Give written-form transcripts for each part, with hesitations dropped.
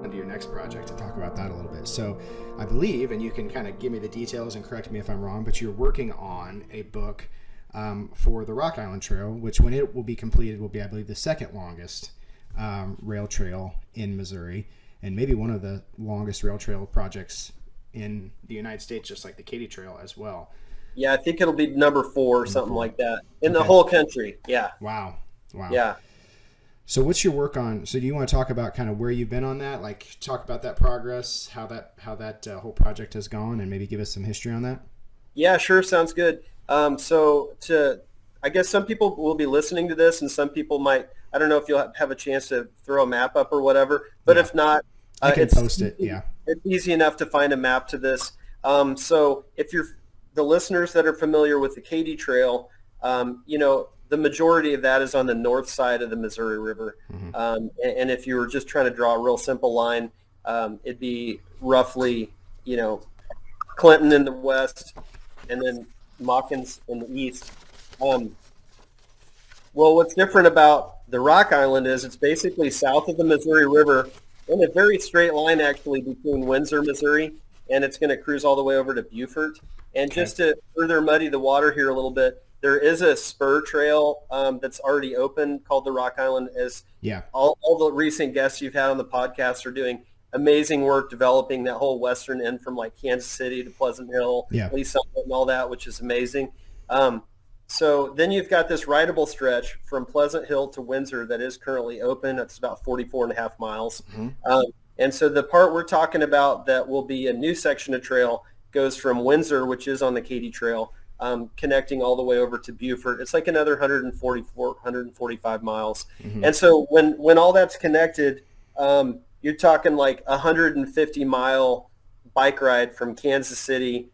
into your next project and talk about that a little bit. So I believe, and you can kind of give me the details and correct me if I'm wrong, but you're working on a book for the Rock Island Trail, which when it will be completed will be, I believe, the second longest rail trail in Missouri, and maybe one of the longest rail trail projects in the United States, just like the Katy Trail as well. Yeah, I think it'll be number 4 or something like that in the whole country. Yeah. Wow. Yeah. So what's your work on? So do you want to talk about kind of where you've been on that? Like talk about that progress, how that whole project has gone, and maybe give us some history on that? Yeah, sure. Sounds good. I guess some people will be listening to this and some people might, I don't know if you'll have a chance to throw a map up or whatever, but if not, I can post it. Yeah. It's easy enough to find a map to this. So if you're the listeners that are familiar with the Katy Trail, the majority of that is on the north side of the Missouri River. Mm-hmm. And if you were just trying to draw a real simple line, it'd be roughly, Clinton in the west and then Mawkins in the east. Well, what's different about the Rock Island is it's basically south of the Missouri River in a very straight line actually between Windsor, Missouri, and it's going to cruise all the way over to Beaufort. And just to further muddy the water here a little bit, there is a spur trail that's already open called the Rock Island. All the recent guests you've had on the podcast are doing amazing work developing that whole western end from like Kansas City to Pleasant Hill, Lee Summit and all that, which is amazing. So then you've got this rideable stretch from Pleasant Hill to Windsor that is currently open. It's about 44 and a half miles. Mm-hmm. And so the part we're talking about that will be a new section of trail goes from Windsor, which is on the Katy Trail, connecting all the way over to Beaufort. It's like another 145 miles. Mm-hmm. And so when all that's connected, you're talking like a 150-mile bike ride from Kansas City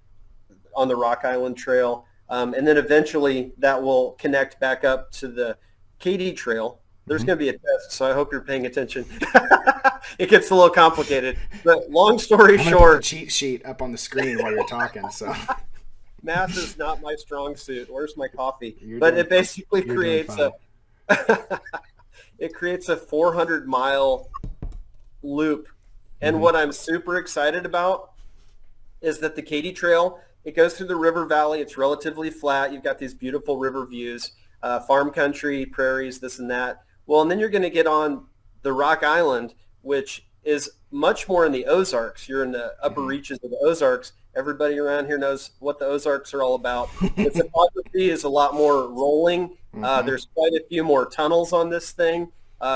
on the Rock Island Trail. And then eventually that will connect back up to the Katy Trail. There's going to be a test, so I hope you're paying attention. It gets a little complicated. But long story I'm short. Put the cheat sheet up on the screen while you're talking. So math is not my strong suit. Where's my coffee? It basically creates it creates a 400-mile loop. And what I'm super excited about is that the Katy Trail, it goes through the river valley. It's relatively flat. You've got these beautiful river views, farm country, prairies, this and that. Well, and then you're going to get on the Rock Island, which is much more in the Ozarks. You're in the upper reaches of the Ozarks. Everybody around here knows what the Ozarks are all about. The topography is a lot more rolling. There's quite a few more tunnels on this thing.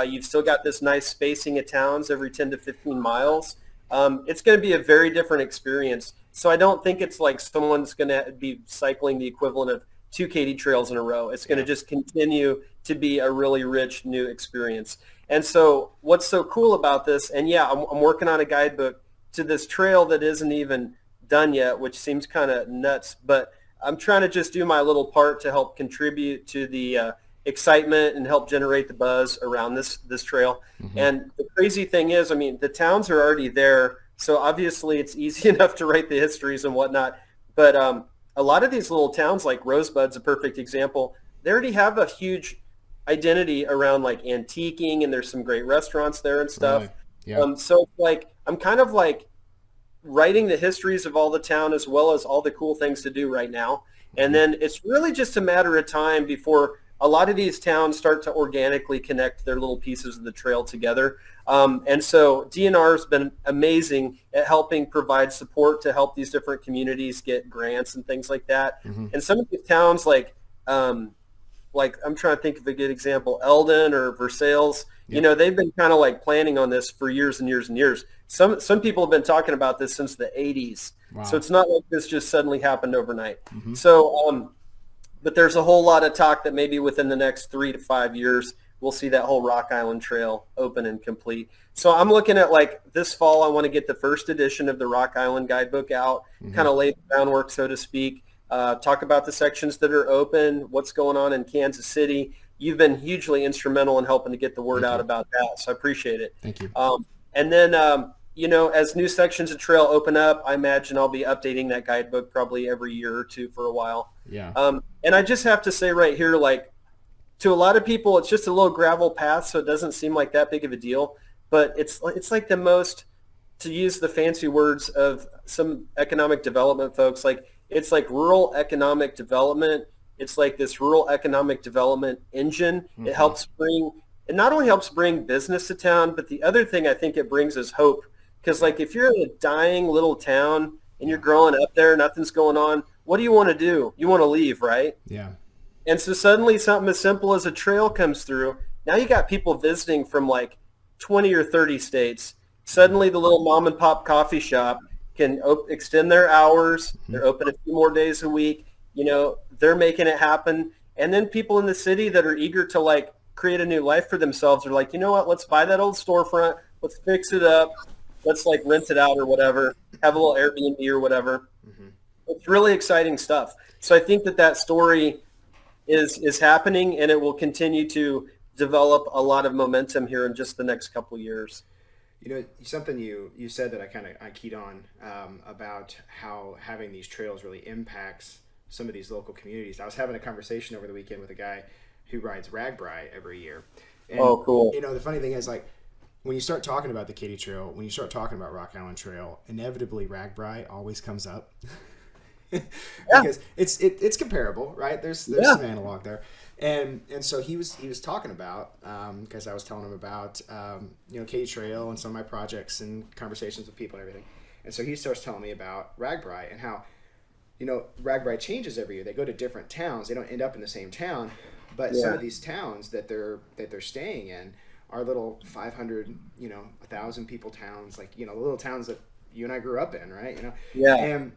You've still got this nice spacing of towns every 10 to 15 miles. It's going to be a very different experience. So I don't think it's like someone's going to be cycling the equivalent of 2 Katy Trails in a row. It's going to just continue to be a really rich new experience. And so what's so cool about this, and I'm working on a guidebook to this trail that isn't even done yet, which seems kind of nuts, but I'm trying to just do my little part to help contribute to the excitement and help generate the buzz around this trail. Mm-hmm. And the crazy thing is, the towns are already there, so obviously it's easy enough to write the histories and whatnot, but a lot of these little towns, like Rosebud's a perfect example, they already have a huge identity around like antiquing, and there's some great restaurants there and stuff. Right. Yeah. So like I'm kind of like writing the histories of all the town as well as all the cool things to do right now. And then it's really just a matter of time before a lot of these towns start to organically connect their little pieces of the trail together. And so DNR has been amazing at helping provide support to help these different communities get grants and things like that. Mm-hmm. And some of these towns like I'm trying to think of a good example, Eldon or Versailles, they've been kind of like planning on this for years and years and years. Some people have been talking about this since the 80s. Wow. So it's not like this just suddenly happened overnight. Mm-hmm. So, but there's a whole lot of talk that maybe within the next 3 to 5 years, we'll see that whole Rock Island Trail open and complete. So I'm looking at like this fall, I want to get the first edition of the Rock Island Guidebook out, kind of lay the groundwork, so to speak. Talk about the sections that are open, what's going on in Kansas City. You've been hugely instrumental in helping to get the word out about that, so I appreciate it. Thank you. And then, as new sections of trail open up, I imagine I'll be updating that guidebook probably every year or two for a while. Yeah. And I just have to say right here, like, to a lot of people, it's just a little gravel path, so it doesn't seem like that big of a deal. But it's like the most to use the fancy words of some economic development folks, like it's like rural economic development. It's like this rural economic development engine. It Mm-hmm. helps bring, it not only helps bring business to town, but the other thing I think it brings is hope. Because Yeah. like if you're in a dying little town and you're Yeah. growing up there, nothing's going on, what do you want to do? You want to leave, right? Yeah. And so suddenly something as simple as a trail comes through. Now you got people visiting from like 20 or 30 states. Mm-hmm. Suddenly the little mom and pop coffee shop can extend their hours. Mm-hmm. They're open a few more days a week. You know, they're making it happen. And then people in the city that are eager to like create a new life for themselves are like, you know what, let's buy that old storefront. Let's fix it up. Let's like rent it out or whatever. Have a little Airbnb or whatever. Mm-hmm. It's really exciting stuff. So I think that that story is happening, and it will continue to develop a lot of momentum here in just the next couple of years. You know, something you said that I keyed on about how having these trails really impacts some of these local communities. I was having a conversation over the weekend with a guy who rides Ragbri every year, and Oh, cool. you know the funny thing is like when you start talking about the Katy Trail, when you start talking about Rock Island Trail, inevitably Ragbri always comes up. Yeah, Because it's comparable, right? There's yeah, some analog there, and so he was talking about because I was telling him about you know Katy Trail and some of my projects and conversations with people and everything, and so he starts telling me about Ragbri and how you know Ragbri changes every year. They go to different towns. They don't end up in the same town, but some yeah, of these towns that they're staying in are little 500, you know, 1,000 people towns, like you know the little towns that you and I grew up in, right? You know, yeah.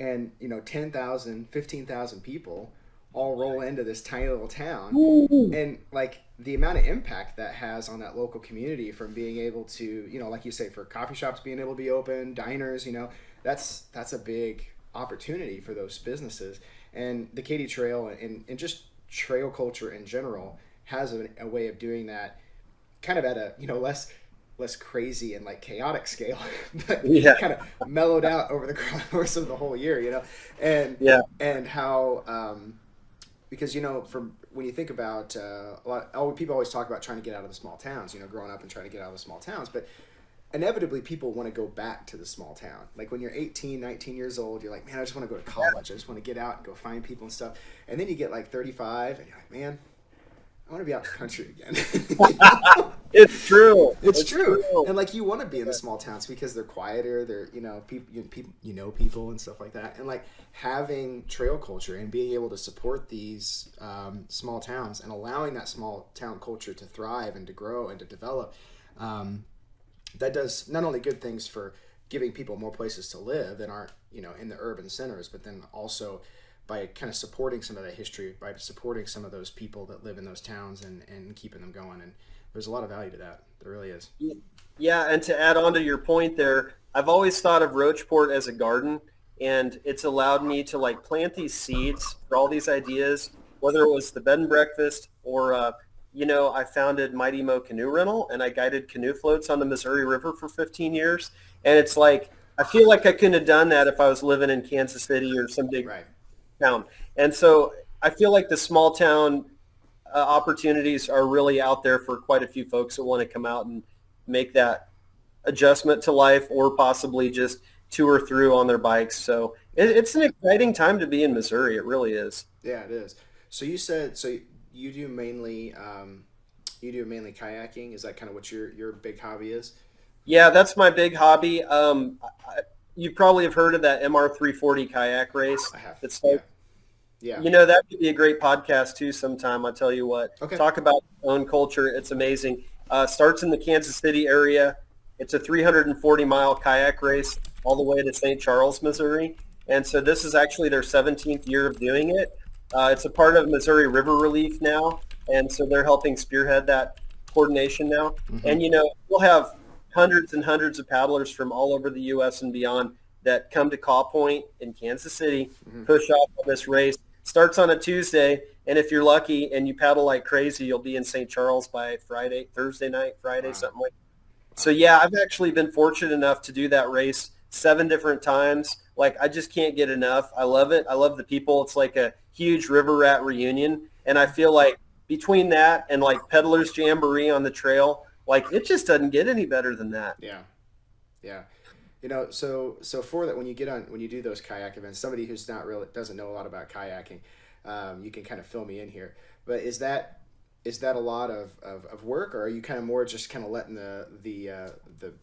and you know 10,000, 15,000 people all roll into this tiny little town, Woo. and like the amount of impact that has on that local community from being able to, you know, like you say, for coffee shops being able to be open, diners, you know, that's a big opportunity for those businesses. And the Katy Trail and just trail culture in general has a way of doing that kind of at a, you know, less crazy and like chaotic scale, but Yeah, kind of mellowed out over the course of the whole year, you know, and yeah, how because you know from when you think about people always talk about trying to get out of the small towns, you know, growing up and trying to get out of the small towns, but inevitably people want to go back to the small town. Like when you're 18, 19 years old, you're like, man, I just want to go to college. I just want to get out and go find people and stuff. And then you get like 35 and you're like, man, I want to be out in the country again. it's true. It's It's true, true. and like you want to be in the small towns because they're quieter. They're you know people people and stuff like that, and like having trail culture and being able to support these small towns and allowing that small town culture to thrive and to grow and to develop. That does not only good things for giving people more places to live that aren't you know in the urban centers, but then also by kind of supporting some of that history, by supporting some of those people that live in those towns and keeping them going. And there's a lot of value to that. There really is. Yeah, and to add on to your point there, I've always thought of Roachport as a garden, and it's allowed me to like plant these seeds for all these ideas, whether it was the bed and breakfast or, you know, I founded Mighty Mo Canoe Rental, and I guided canoe floats on the Missouri River for 15 years. And it's like, I feel like I couldn't have done that if I was living in Kansas City or some big Right. town. And so I feel like the small town opportunities are really out there for quite a few folks that want to come out and make that adjustment to life or possibly just tour through on their bikes. So it's an exciting time to be in Missouri. It really is. Yeah, it is. So you said you do mainly kayaking. Is that kind of what your big hobby is? Yeah, that's my big hobby. You probably have heard of that MR340 kayak race. I have. It's Yeah. like, Yeah. you know, that could be a great podcast too sometime. I'll tell you what. Okay. Talk about own culture. It's amazing. Starts in the Kansas City area. It's a 340-mile kayak race all the way to St. Charles, Missouri. And so this is actually their 17th year of doing it. It's a part of Missouri River Relief now. And so they're helping spearhead that coordination now. Mm-hmm. And, you know, we'll have hundreds and hundreds of paddlers from all over the U.S. and beyond that come to Caw Point in Kansas City, Mm-hmm. push off on this race. Starts on a Tuesday, and if you're lucky and you paddle like crazy, you'll be in St. Charles by Thursday night, Friday, Wow. something like that. So, yeah, I've actually been fortunate enough to do that race 7 different times. Like, I just can't get enough. I love it. I love the people. It's like a huge river rat reunion, and I feel like between that and, like, Peddler's Jamboree on the trail, like, it just doesn't get any better than that. Yeah. Yeah. So for that, when you do those kayak events, somebody who's not really doesn't know a lot about kayaking, you can kind of fill me in here. But is that a lot of work, or are you kind of more just kind of letting the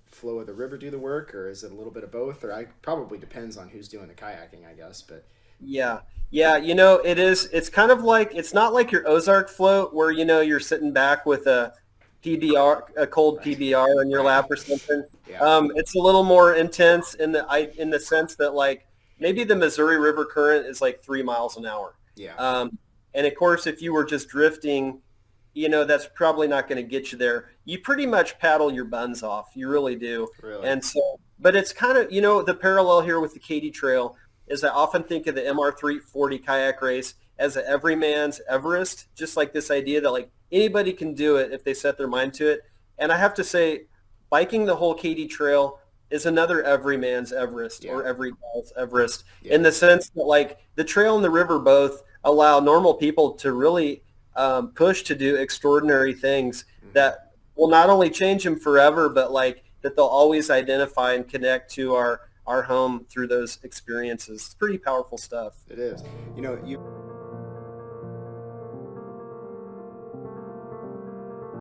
flow of the river do the work, or is it a little bit of both? Or I probably depends on who's doing the kayaking, I guess. But Yeah. Yeah, it is. It's kind of like, it's not like your Ozark float where, you're sitting back with a PBR, a cold right, PBR on your right, lap or something. yeah, It's a little more intense in the sense that, like, maybe the Missouri River current is like 3 miles an hour. yeah, And of course, if you were just drifting, that's probably not going to get you there. You pretty much paddle your buns off. You really do. really, And so, but it's kind of, the parallel here with the Katy Trail is I often think of the MR340 kayak race as a everyman's Everest, just like this idea that, like, anybody can do it if they set their mind to it. And I have to say, biking the whole Katy Trail is another everyman's Everest, yeah, or every guy's Everest, yeah, in the sense that, like, the trail and the river both allow normal people to really push to do extraordinary things hmm, that will not only change them forever, but, like, that they'll always identify and connect to our home through those experiences. It's pretty powerful stuff. it is. You